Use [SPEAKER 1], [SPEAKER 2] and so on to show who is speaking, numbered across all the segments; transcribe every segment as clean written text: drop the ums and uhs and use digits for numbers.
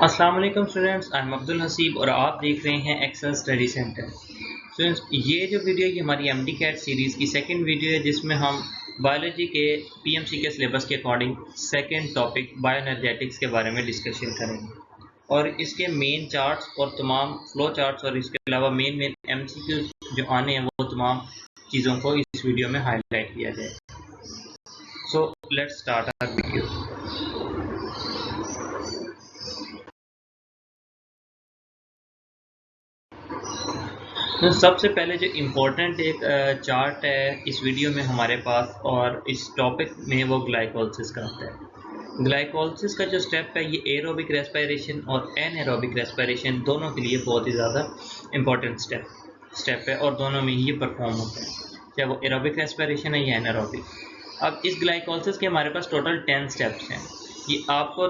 [SPEAKER 1] अस्सलाम वालेकुम students, I am Abdul Haseeb और आप देख रहे हैं एक्सेल स्टडी सेंटर। स्टूडेंट्स, ये जो वीडियो ये हमारी एमडी कैट सीरीज़ की सेकंड वीडियो है जिसमें हम बायोलॉजी के पीएमसी के सिलेबस के अकॉर्डिंग सेकंड टॉपिक बायोएनर्जेटिक्स के बारे में डिस्कशन करेंगे और इसके मेन चार्ट्स और तमाम फ्लो चार्ट्स और इसके अलावा मेन मेन एमसीक्यूज जो आने हैं वो तमाम चीज़ों को इस वीडियो में हाईलाइट किया जाए। So let's start our video. तो सबसे पहले जो इम्पोर्टेंट एक चार्ट है इस वीडियो में हमारे पास और इस टॉपिक में वो ग्लाइकोलिसिस का होता है। ग्लाइकोलिसिस का जो स्टेप है ये एरोबिक रेस्पिरेशन और एनएरोबिक रेस्पिरेशन दोनों के लिए बहुत ही ज़्यादा इम्पोर्टेंट स्टेप है और दोनों में ही ये परफॉर्म होता है, चाहे वो एरोबिक रेस्पिरेशन है या एनएरोबिक। अब इस ग्लाइकोलिसिस के हमारे पास टोटल 10 स्टेप्स हैं। ये आपको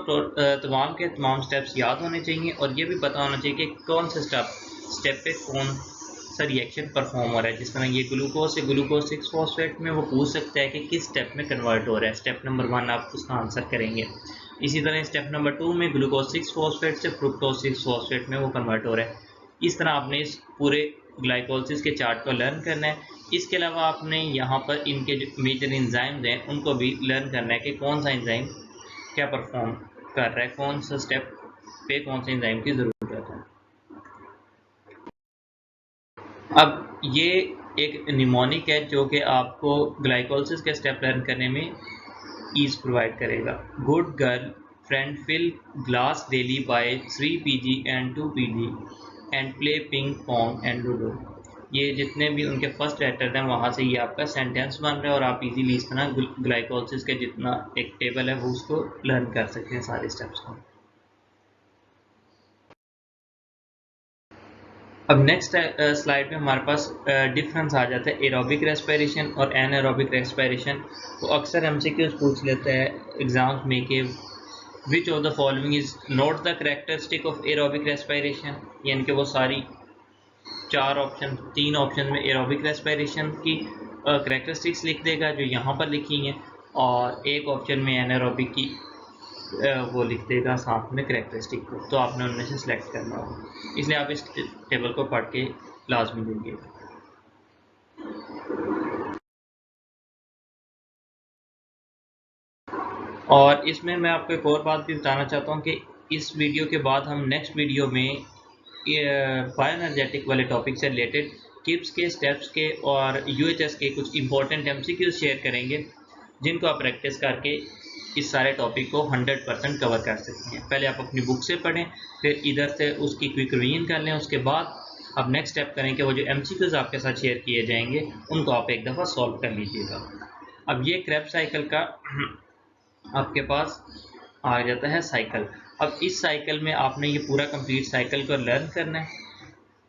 [SPEAKER 1] तमाम के तमाम स्टेप्स याद होने चाहिए और ये भी पता होना चाहिए कि कौन से स्टेप पे कौन सा रिएक्शन परफॉर्म हो रहा है। जिस तरह ये ग्लूकोज से ग्लूकोज 6 फॉस्फेट में वो पूछ सकता है कि किस स्टेप में कन्वर्ट हो रहा है। स्टेप नंबर 1 आप उसका आंसर करेंगे। इसी तरह स्टेप नंबर 2 में ग्लूकोज 6 फॉस्फेट से फ्रुक्टोज 6 फॉस्फेट में वो कन्वर्ट हो रहा है। इस तरह आपने इस पूरे ग्लाइकोलिसिस के चार्ट को लर्न करना है। इसके अलावा आपने यहाँ पर इनके जो मेजर एंजाइम्स हैं उनको भी लर्न करना है कि कौन सा एंजाइम क्या परफॉर्म कर रहा है, कौन सा स्टेप पे कौन से एंजाइम की ज़रूरत है। अब ये एक निमोनिक है जो कि आपको ग्लाइकोलिसिस के स्टेप लर्न करने में ईज प्रोवाइड करेगा। Good girl friend fill glass daily by 3 pg and 2 pg and play ping pong and ludo. ये जितने भी उनके फर्स्ट लेटर हैं वहाँ से ये आपका सेंटेंस बन रहा है और आप इजीली इस तरह ग्लाइकोलिसिस के जितना एक टेबल है वो उसको लर्न कर सकते हैं सारे स्टेप्स को। अब नेक्स्ट स्लाइड में हमारे पास डिफरेंस आ जाता है एरोबिक रेस्पिरेशन और एनएरोबिक रेस्पिरेशन। तो अक्सर एमसीक्यूज पूछ लेते हैं एग्जाम्स में कि which of the following is not the characteristic of aerobic respiration, यानी कि वो सारी तीन ऑप्शन में एरोबिक रेस्पिरेशन की कैरेक्टरिस्टिक्स लिख देगा जो यहाँ पर लिखी हैं और एक ऑप्शन में एनारोबिक की वो लिख देगा साथ में कैरेक्टरिस्टिक को। तो आपने उनमें से सिलेक्ट करना होगा, इसलिए आप इस टेबल को पढ़ के लाजमी देंगे। और इसमें मैं आपको एक और बात भी बताना चाहता हूँ कि इस वीडियो के बाद हम नेक्स्ट वीडियो में बायोएनर्जेटिक वाले टॉपिक से रिलेटेड किप्स के स्टेप्स के और यूएचएस के कुछ इंपॉर्टेंट एमसीक्यूज शेयर करेंगे जिनको आप प्रैक्टिस करके इस सारे टॉपिक को 100% कवर कर सकते हैं। पहले आप अपनी बुक से पढ़ें, फिर इधर से उसकी क्विक रिवीजन कर लें, उसके बाद आप नेक्स्ट स्टेप करें कि वो जो एमसीक्यूज आपके साथ शेयर किए जाएंगे उनको आप एक दफ़ा सॉल्व कर लीजिएगा। अब ये क्रैब साइकिल का आपके पास आ जाता है साइकिल। अब इस साइकिल में आपने ये पूरा कंप्लीट साइकिल को लर्न करना है।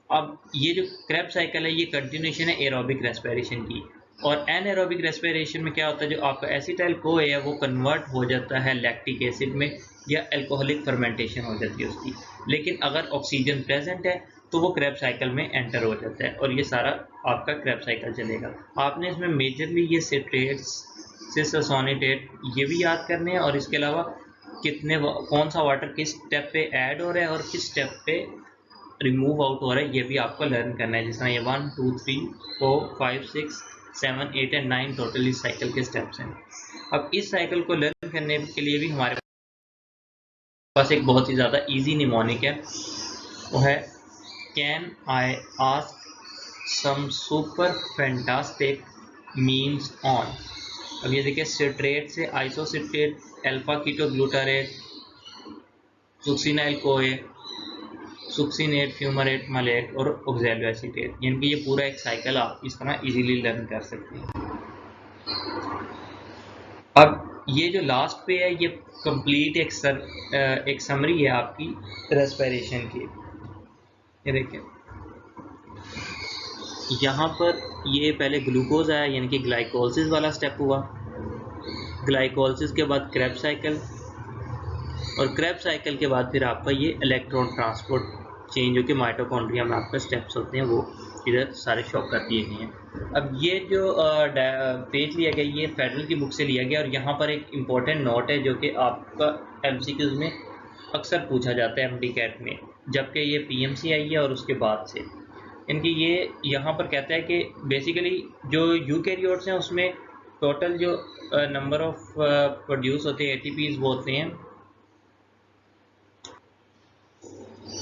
[SPEAKER 1] अब ये जो क्रैब साइकिल है ये कंटिन्यूशन है एरोबिक रेस्पिरेशन की, और एनएरोबिक रेस्पिरेशन में क्या होता है, जो आपका एसिटाइल कोए है वो कन्वर्ट हो जाता है लैक्टिक एसिड में या अल्कोहलिक फर्मेंटेशन हो जाती है उसकी। लेकिन अगर ऑक्सीजन प्रेजेंट है तो वो क्रैब साइकिल में एंटर हो जाता है और ये सारा आपका क्रैब साइकिल चलेगा। आपने इसमें मेजरली ये सिट्रेट्स सिसोनिटेट ये भी याद करने हैं और इसके अलावा कौन सा वाटर किस स्टेप पे ऐड हो रहा है और किस स्टेप पे रिमूव आउट हो रहा है ये भी आपको लर्न करना है। जिस तरह ये 1 2 3 4 5 6 7 8 एंड 9 टोटल इस साइकिल के स्टेप्स हैं। अब इस साइकिल को लर्न करने के लिए भी हमारे पास एक बहुत ही ज़्यादा इजी निमोनिक है, वो है can I ask some super fantastic memes on. अब ये देखिए, सिट्रेट से isocitrate, alpha keto glutarate, succinyl CoA, succinate, fumarate, malate और ऑक्सैलो एसीटेट, यानी कि ये पूरा एक साइकिल आप इस तरह इजीली लर्न कर सकते हैं। अब ये जो लास्ट पे है ये कंप्लीट एक समरी है आपकी रेस्पिरेशन की। ये देखिए यहाँ पर ये पहले ग्लूकोज आया यानी कि ग्लाइकोलिसिस वाला स्टेप हुआ, ग्लाइकोलिसिस के बाद क्रैब साइकिल और क्रैब साइकिल के बाद फिर आपका ये इलेक्ट्रॉन ट्रांसपोर्ट चेंज होकर माइटोकॉन्ड्रिया में आपका स्टेप्स होते हैं वो इधर सारे शो कर दिए गए हैं। अब ये जो पेज लिया गया ये फेडरल की बुक से लिया गया और यहाँ पर एक इम्पोर्टेंट नोट है जो कि आपका एमसीक्यूज में अक्सर पूछा जाता है एमडी कैट में, जबकि ये पीएमसी आई है और उसके बाद से इनकी ये यहाँ पर कहता है कि बेसिकली जो यूकैरियोट्स हैं उसमें टोटल जो नंबर ऑफ प्रोड्यूस होते हैं एटीपीज वो होते हैं,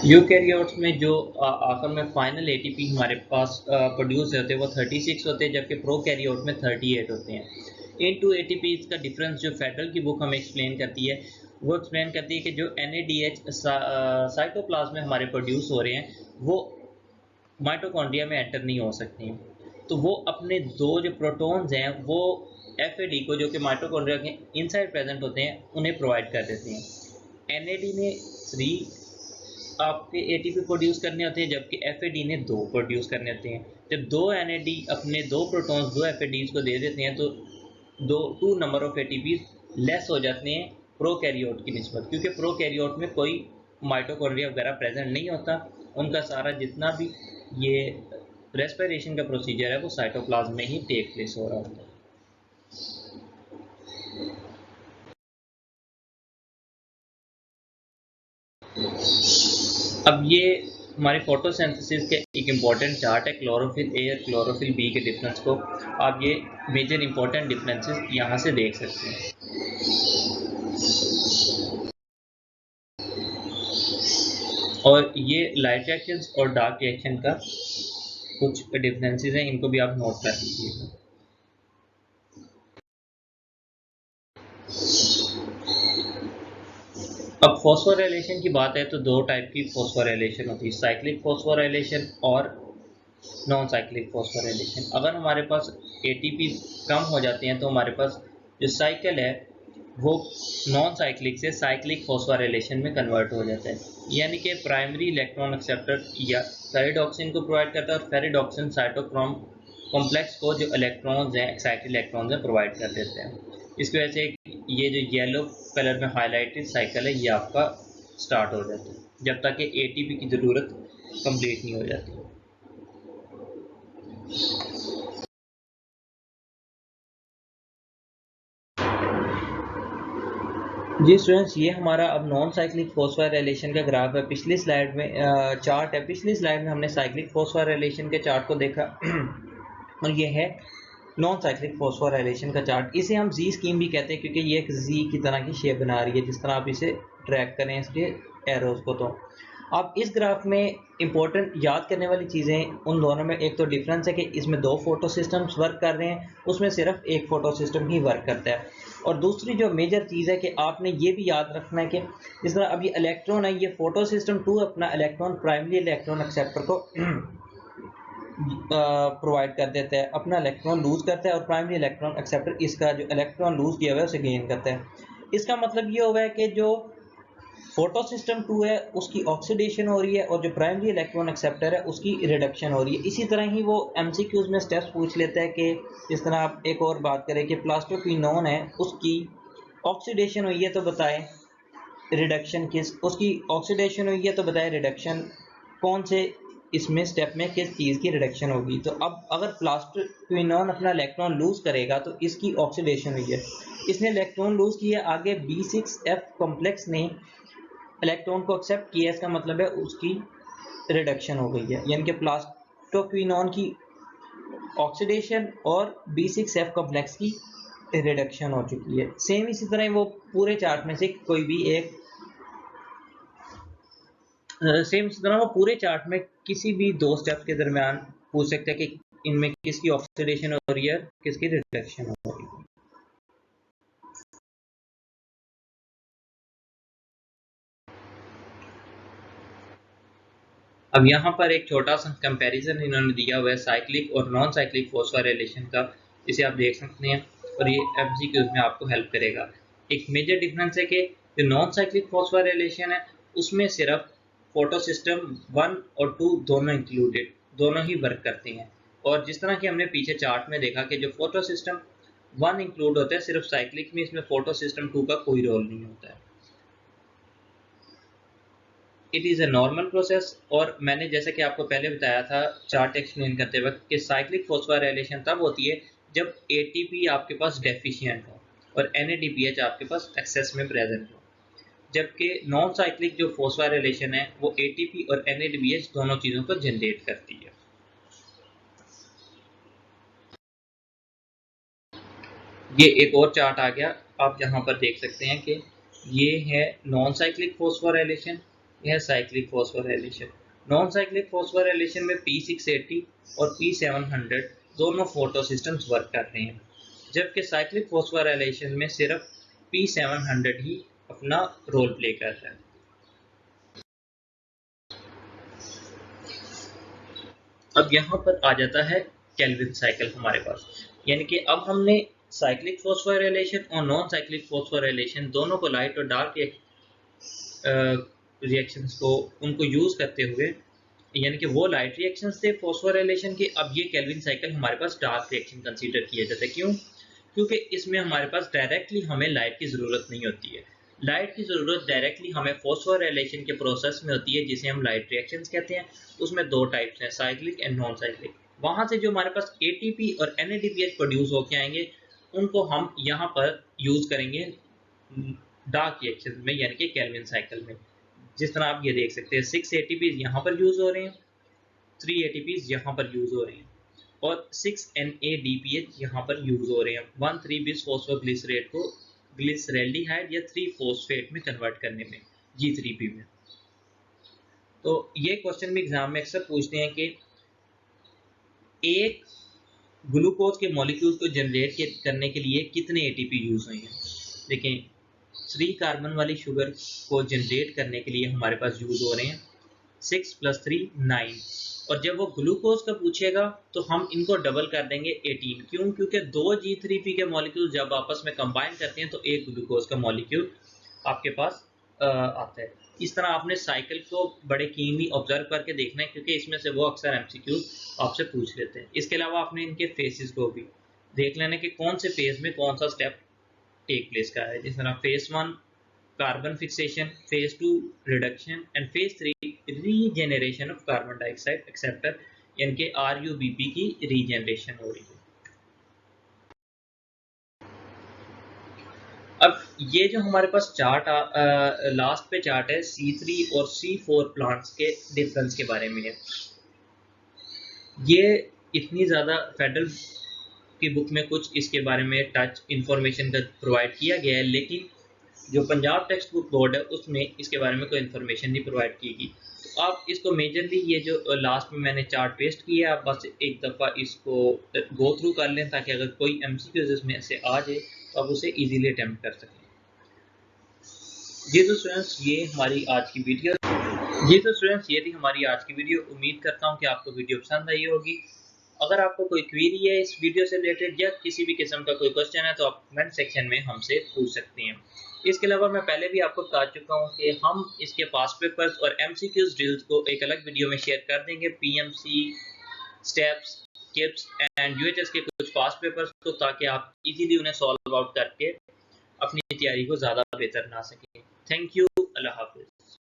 [SPEAKER 1] यूकैरियोट्स में जो आखिर में फाइनल एटीपी हमारे पास प्रोड्यूस होते हैं वो 36 होते हैं, जबकि प्रोकैरियोट में 38 होते हैं। इन टू एटीपीज का डिफरेंस जो फेडरल की बुक हमें एक्सप्लेन करती है, वो एक्सप्लेन करती है कि जो NADH साइटोप्लाज्म में हमारे प्रोड्यूस हो रहे हैं वो माइटोकॉन्ड्रिया में एंटर नहीं हो सकती हैं, तो वो अपने दो जो प्रोटॉन्स हैं वो FAD को, जो कि माइटोकॉन्ड्रिया के इनसाइड प्रेजेंट होते हैं, उन्हें प्रोवाइड कर देते हैं। NAD ने 3 आपके ATP प्रोड्यूस करने होते हैं, जबकि FAD ने 2 प्रोड्यूस करने होते हैं। जब 2 NAD अपने 2 प्रोटॉन्स 2 FADs को दे देते हैं तो 2 नंबर ऑफ ATPs लेस हो जाते हैं प्रोकैरियोट की निस्बत, क्योंकि प्रोकैरियोट में कोई माइटोकॉन्ड्रिया वगैरह प्रेजेंट नहीं होता, उनका सारा जितना भी ये रेस्पिरेशन का प्रोसीजर है वो साइटोप्लाज्म में ही टेक प्लेस हो रहा होता है। अब ये हमारे फोटोसिंथेसिस के एक इम्पॉर्टेंट चार्ट है, क्लोरोफिल ए और क्लोरोफिल बी के डिफरेंस को आप ये मेजर इम्पॉर्टेंट डिफरेंसेस यहाँ से देख सकते हैं। और ये लाइट रिएक्शंस और डार्क रिएक्शन का कुछ डिफरेंसेस हैं, इनको भी आप नोट कर लीजिएगा। अब फॉस्फोराइलेशन की बात है तो 2 टाइप की फॉस्फोराइलेशन होती है, साइक्लिक फॉस्फोराइलेशन और नॉन साइक्लिक फॉस्फोराइलेशन। अगर हमारे पास ATP कम हो जाते हैं तो हमारे पास जो साइकिल है वो नॉन साइक्लिक से साइक्लिक फॉस्फोराइलेशन में कन्वर्ट हो जाता है, यानी कि प्राइमरी इलेक्ट्रॉन एक्सेप्टर या फेरिडॉक्सिन को प्रोवाइड करता है और फेरिडॉक्सिन साइटोक्रोम कॉम्प्लेक्स को जो इलेक्ट्रॉन्स हैं, एक्साइटेड इलेक्ट्रॉन्स हैं, प्रोवाइड कर देते हैं। इसकी वजह से ये जो येलो कलर में हाईलाइटेड साइकिल है ये आपका स्टार्ट हो जाता है, जब तक कि ATP की ज़रूरत कंप्लीट नहीं हो जाती। जी स्टूडेंट्स, ये हमारा अब नॉन साइक्लिक फॉस्फोराइलेशन का ग्राफ है। पिछली स्लाइड में चार्ट है, पिछली स्लाइड में हमने साइक्लिक फॉस्फोराइलेशन के चार्ट को देखा और ये है नॉन साइक्लिक फॉस्फोराइलेशन का चार्ट। इसे हम जी स्कीम भी कहते हैं क्योंकि ये एक जी की तरह की शेप बना रही है, जिस तरह आप इसे ट्रैक करें इसके एरोज को। तो अब इस ग्राफ में इंपॉर्टेंट याद करने वाली चीज़ें उन दोनों में, एक तो डिफरेंस है कि इसमें 2 फोटो सिस्टम्स वर्क कर रहे हैं, उसमें सिर्फ एक फोटो सिस्टम ही वर्क करता है। और दूसरी जो मेजर चीज़ है कि आपने ये भी याद रखना है कि जिस तरह अब ये इलेक्ट्रॉन है, ये फोटो सिस्टम 2 अपना इलेक्ट्रॉन प्राइमरी इलेक्ट्रॉन एक्सेप्टर को प्रोवाइड कर देता है, अपना इलेक्ट्रॉन लूज करता है और प्राइमरी इलेक्ट्रॉन एक्सेप्टर इसका जो इलेक्ट्रॉन लूज किया हुआ है उसे गेन करता है। इसका मतलब ये हुआ है कि जो फोटो सिस्टम 2 है उसकी ऑक्सीडेशन हो रही है और जो प्राइमरी इलेक्ट्रॉन एक्सेप्टर है उसकी रिडक्शन हो रही है। इसी तरह ही वो MCQs में स्टेप्स पूछ लेता है कि जिस तरह आप एक और बात करें कि प्लास्टोक्विनोन है उसकी ऑक्सीडेशन हुई है तो बताएं रिडक्शन किस, उसकी ऑक्सीडेशन हुई है तो बताएं रिडक्शन कौन से इसमें स्टेप में किस चीज़ की रिडक्शन होगी। तो अब अगर प्लास्टोक्विनोन अपना इलेक्ट्रॉन लूज करेगा तो इसकी ऑक्सीडेशन हुई है, इसने इलेक्ट्रॉन लूज किया, आगे B6F कॉम्प्लेक्स ने इलेक्ट्रॉन को एक्सेप्ट किया, इसका मतलब है उसकी रिडक्शन हो गई है, यानी कि प्लास्टोक्विनोन की ऑक्सीडेशन और B6F कॉम्प्लेक्स की रिडक्शन हो चुकी है। सेम इसी तरह वो पूरे चार्ट में से कोई भी एक सेम इसी तरह वो पूरे चार्ट में किसी भी 2 स्टेप्स के दरमियान पूछ सकते हैं कि इनमें किसकी ऑक्सीडेशन हो रही है, किसकी रिडक्शन हो रही है। अब यहाँ पर एक छोटा सा कंपैरिजन इन्होंने दिया हुआ है साइक्लिक और नॉन साइक्लिक फॉस्फोराइलेशन का, इसे आप देख सकते हैं और ये MCQs में आपको हेल्प करेगा। एक मेजर डिफरेंस है कि जो नॉन साइक्लिक फॉस्फोराइलेशन है उसमें सिर्फ फोटो सिस्टम 1 और 2 दोनों इंक्लूडेड, दोनों ही वर्क करते हैं। और जिस तरह कि हमने पीछे चार्ट में देखा कि जो फोटो सिस्टम 1 इंक्लूड होता है, सिर्फ साइक्लिक में इसमें फोटो सिस्टम 2 का कोई रोल नहीं होता है। It is a normal process. और मैंने जैसा कि आपको पहले बताया था चार्ट एक्सप्लेन करते वक्त कि साइक्लिक फॉस्फोराइलेशन तब होती है जब ATP आपके पास डेफिशिएंट हो और NADPH आपके पास एक्सेस में प्रेजेंट हो। जबकि नॉन साइक्लिक जो फॉस्फोराइलेशन है वो एटीपी और एनएडीपीएच दोनों चीज़ों को जनरेट करती है। ये एक और चार्ट आ गया, आप यहाँ पर देख सकते हैं कि ये है नॉन साइक्लिक फॉस्फोराइलेशन, यह है cyclic phosphorylation. Non cyclic phosphorylation में P680 और P700 दोनों फोटो सिस्टम्स वर्क कर रहे हैं, जबकि साइक्लिक फॉस्फोराइलेशन में सिर्फ P700 ही अपना रोल प्ले कर रहा है। अब यहाँ पर आ जाता है केल्विन साइकिल हमारे पास, यानी कि अब हमने साइक्लिक फॉस्फोराइलेशन और नॉन साइक्लिक फॉस्फोराइलेशन दोनों को, लाइट और डार्क रिएक्शंस को, उनको यूज करते हुए, यानी कि वो लाइट रिएक्शंस थे फॉस्फोराइलेशन के, अब ये केल्विन साइकिल हमारे पास डार्क रिएक्शन कंसीडर किया जाता है। क्यों? क्योंकि इसमें हमारे पास डायरेक्टली हमें लाइट की ज़रूरत नहीं होती है। लाइट की ज़रूरत डायरेक्टली हमें फॉस्फोराइलेशन के प्रोसेस में होती है, जिसे हम लाइट रिएक्शंस कहते हैं। उसमें दो टाइप्स हैं, साइक्लिक एंड नॉन साइक्लिक। वहाँ से जो हमारे पास एटीपी और एनएडीपीएच प्रोड्यूस होके आएंगे, उनको हम यहाँ पर यूज़ करेंगे डार्क रिएक्शन में, यानी कि केल्विन साइकिल में। जिस तरह आप ये देख सकते हैं 6 एटीपीज यहाँ पर यूज़ हो रहे हैं, 3 एटीपीज यहाँ पर यूज़ हो रहे हैं और 6 NADPH यहाँ पर यूज़ हो रहे हैं 1,3 बिस फॉस्फोग्लिसरेट को ग्लिसरेल्डिहाइड या 3 फॉस्फेट में कन्वर्ट करने में, G3P में। तो ये क्वेश्चन भी एग्जाम में अक्सर पूछते हैं कि एक ग्लूकोज के मॉलिक्यूल को जनरेट करने के लिए कितने एटीपी यूज़ हुए हैं। देखें 3 कार्बन वाली शुगर को जनरेट करने के लिए हमारे पास यूज़ हो रहे हैं 6 + 3 9, और जब वो ग्लूकोज का पूछेगा तो हम इनको डबल कर देंगे 18। क्यों? क्योंकि 2 G3P के मॉलिक्यूल जब आपस में कंबाइन करते हैं तो एक ग्लूकोज का मॉलिक्यूल आपके पास आता है। इस तरह आपने साइकिल को बड़े कीनली ऑब्जर्व करके देखना है, क्योंकि इसमें से वो अक्सर MCQ आपसे पूछ लेते हैं। इसके अलावा आपने इनके फेसेस को भी देख लेना कि कौन से फेज में कौन सा स्टेप टेक प्लेस का है। जिस तरह phase 1 carbon fixation, phase 2 reduction and phase 3 regeneration of carbon dioxide acceptor, यानी कि RUBP की रीजेनरेशन हो रही है। अब ये जो हमारे पास चार्ट लास्ट पे चार्ट है C3 और C4 प्लांट्स के डिफरेंस के बारे में है। ये इतनी ज़्यादा फेडरल की बुक में कुछ इसके बारे में टच इंफॉर्मेशन का प्रोवाइड किया गया है, लेकिन जो पंजाब टेक्स्ट बुक बोर्ड है उसमें इसके बारे में कोई इन्फॉर्मेशन नहीं प्रोवाइड की गई। तो आप इसको मेजरली, ये जो लास्ट में मैंने चार्ट पेस्ट किया है, आप बस एक दफ़ा इसको गो थ्रू कर लें, ताकि अगर कोई MCQ इसमें से आ जाए तो आप उसे इजीली अटेम्प्ट कर सकें। जी तो स्टूडेंट्स, ये हमारी आज की वीडियो ये थी हमारी आज की वीडियो। उम्मीद करता हूँ कि आपको वीडियो पसंद आई होगी। अगर आपको कोई क्वेरी है इस वीडियो से रिलेटेड या किसी भी किस्म का कोई क्वेश्चन है तो आप कमेंट सेक्शन में हमसे पूछ सकते हैं। इसके अलावा मैं पहले भी आपको बता चुका हूँ कि हम इसके पास्ट पेपर्स और MCQs ड्रिल्स को एक अलग वीडियो में शेयर कर देंगे, PMC, steps, KIPS and UHS के कुछ पास्ट पेपर्स को, ताकि आप इजीली उन्हें सॉल्व आउट करके अपनी तैयारी को ज़्यादा बेहतर बना सकें। थैंक यू, अल्लाह हाफिज़।